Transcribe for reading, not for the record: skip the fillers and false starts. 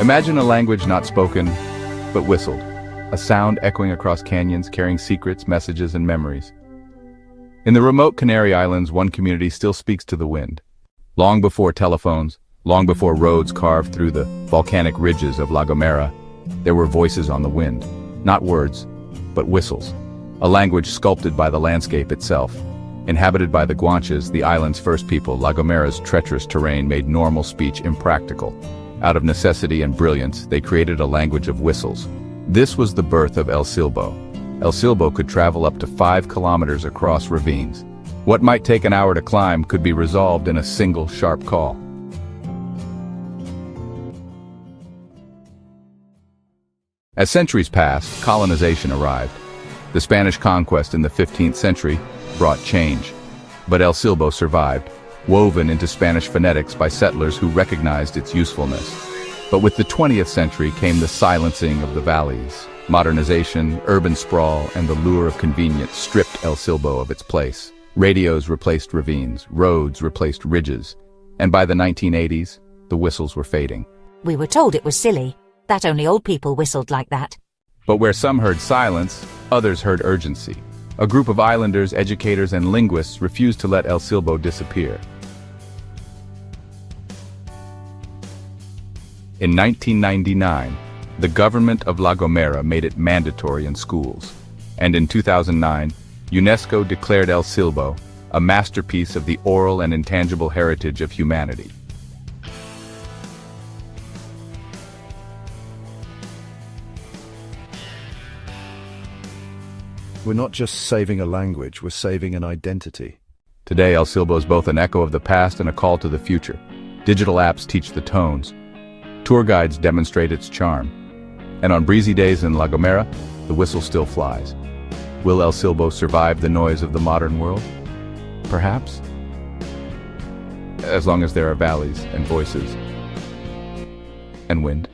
Imagine a language not spoken, but whistled. A sound echoing across canyons, carrying secrets, messages, and memories. In the remote Canary Islands, one community still speaks to the wind. Long before telephones, long before roads carved through the volcanic ridges of La Gomera, there were voices on the wind. Not words, but whistles. A language sculpted by the landscape itself. Inhabited by the Guanches, the island's first people, La Gomera's treacherous terrain made normal speech impractical. Out of necessity and brilliance, they created a language of whistles. This was the birth of El Silbo. El Silbo could travel up to 5 kilometers across ravines. What might take an hour to climb could be resolved in a single sharp call. As centuries passed, colonization arrived. The Spanish conquest in the 15th century brought change. But El Silbo survived, woven into Spanish phonetics by settlers who recognized its usefulness. But with the 20th century came the silencing of the valleys. Modernization, urban sprawl, and the lure of convenience stripped El Silbo of its place. Radios replaced ravines, roads replaced ridges, and by the 1980s, the whistles were fading. We were told it was silly, that only old people whistled like that. But where some heard silence, others heard urgency. A group of islanders, educators, and linguists refused to let El Silbo disappear. In 1999, the government of La Gomera made it mandatory in schools. And in 2009, UNESCO declared El Silbo a masterpiece of the oral and intangible heritage of humanity. We're not just saving a language, we're saving an identity. Today, El Silbo is both an echo of the past and a call to the future. Digital apps teach the tones. Tour guides demonstrate its charm. And on breezy days in La Gomera, the whistle still flies. Will El Silbo survive the noise of the modern world? Perhaps. As long as there are valleys and voices and wind.